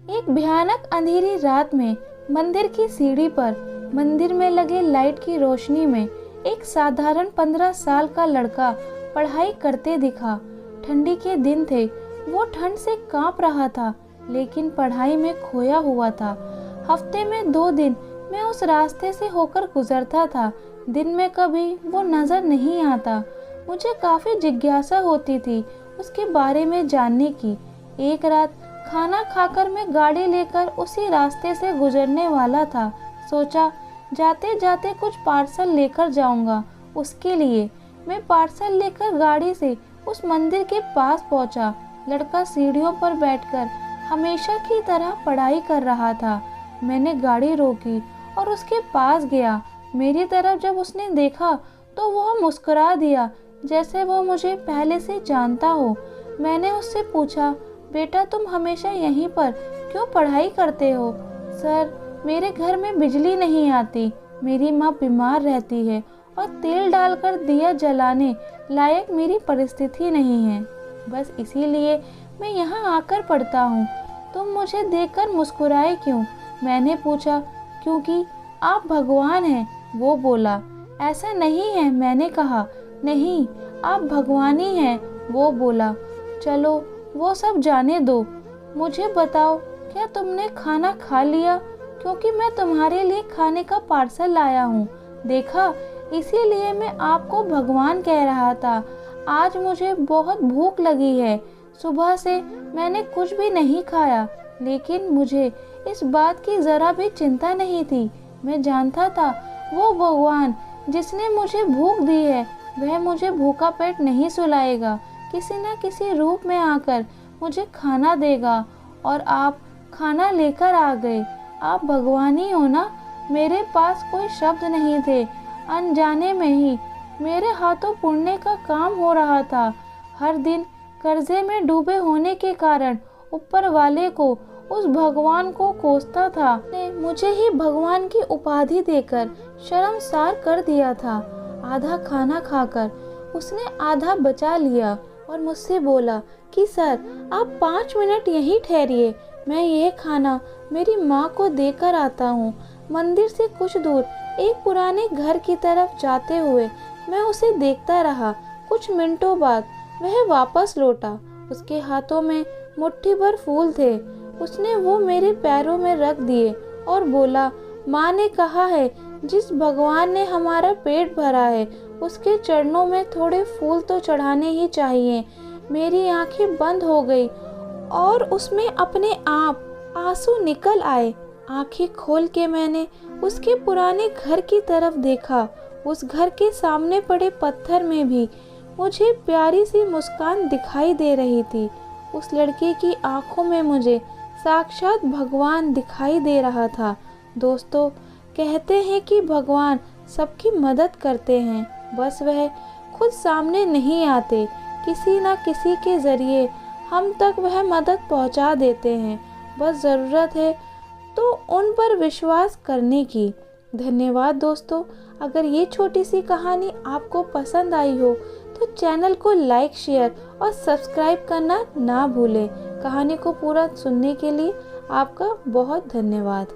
एक भयानक अंधेरी रात में मंदिर की सीढ़ी पर मंदिर में लगे लाइट की रोशनी में एक साधारण 15 साल का लड़का पढ़ाई करते दिखा। ठंडी के दिन थे, वो ठंड से कांप रहा था लेकिन पढ़ाई में खोया हुआ था। हफ्ते में 2 दिन मैं उस रास्ते से होकर गुजरता था। दिन में कभी वो नजर नहीं आता। मुझे काफी जिज्ञासा होती थी उसके बारे में जानने की। एक रात खाना खाकर मैं गाड़ी लेकर उसी रास्ते से गुजरने वाला था। सोचा जाते जाते कुछ पार्सल लेकर जाऊंगा उसके लिए। मैं पार्सल लेकर गाड़ी से उस मंदिर के पास पहुंचा। लड़का सीढ़ियों पर बैठकर हमेशा की तरह पढ़ाई कर रहा था। मैंने गाड़ी रोकी और उसके पास गया। मेरी तरफ जब उसने देखा तो वह मुस्कुरा दिया जैसे वो मुझे पहले से जानता हो। मैंने उससे पूछा, बेटा तुम हमेशा यहीं पर क्यों पढ़ाई करते हो? सर, मेरे घर में बिजली नहीं आती, मेरी माँ बीमार रहती है और तेल डालकर दिया जलाने लायक मेरी परिस्थिति नहीं है। बस इसीलिए मैं यहाँ आकर पढ़ता हूँ। तुम मुझे देखकर मुस्कुराए क्यों? मैंने पूछा। क्योंकि आप भगवान हैं, वो बोला। ऐसा नहीं है, मैंने कहा। नहीं, आप भगवान ही हैं, वो बोला। चलो वो सब जाने दो, मुझे बताओ क्या तुमने खाना खा लिया? क्योंकि मैं तुम्हारे लिए खाने का पार्सल लाया हूँ। देखा, इसीलिए मैं आपको भगवान कह रहा था। आज मुझे बहुत भूख लगी है। सुबह से मैंने कुछ भी नहीं खाया, लेकिन मुझे इस बात की ज़रा भी चिंता नहीं थी। मैं जानता था वो भगवान जिसने मुझे भूख दी है वह मुझे भूखा पेट नहीं सुलाएगा। किसी न किसी रूप में आकर मुझे खाना देगा। और आप खाना लेकर आ गए। आप भगवान ही हो ना? मेरे पास कोई शब्द नहीं थे। अनजाने में ही मेरे हाथों पुण्य का काम हो रहा था। हर दिन कर्जे में डूबे होने के कारण ऊपर वाले को, उस भगवान को कोसता था। मुझे ही भगवान की उपाधि देकर शर्मसार कर दिया था। आधा खाना खाकर उसने आधा बचा लिया और मुझसे बोला कि सर आप 5 मिनट यहीं ठहरिए, मैं यह खाना मेरी माँ को देकर आता हूँ। मंदिर से कुछ दूर एक पुराने घर की तरफ जाते हुए मैं उसे देखता रहा। कुछ मिनटों बाद वह वापस लौटा। उसके हाथों में मुट्ठी भर फूल थे। उसने वो मेरे पैरों में रख दिए और बोला, माँ ने कहा है जिस भगवान ने हमारा पेट भरा है उसके चरणों में थोड़े फूल तो चढ़ाने ही चाहिए। मेरी आंखें बंद हो गई और उसमें अपने आप आंसू निकल आए। आंखें खोल के मैंने उसके पुराने घर की तरफ देखा। उस घर के सामने पड़े पत्थर में भी मुझे प्यारी सी मुस्कान दिखाई दे रही थी। उस लड़के की आंखों में मुझे साक्षात भगवान दिखाई दे रहा था। दोस्तों, कहते हैं कि भगवान सबकी मदद करते हैं, बस वह खुद सामने नहीं आते। किसी न किसी के ज़रिए हम तक वह मदद पहुंचा देते हैं। बस ज़रूरत है तो उन पर विश्वास करने की। धन्यवाद दोस्तों। अगर ये छोटी सी कहानी आपको पसंद आई हो तो चैनल को लाइक, शेयर और सब्सक्राइब करना ना भूलें। कहानी को पूरा सुनने के लिए आपका बहुत धन्यवाद।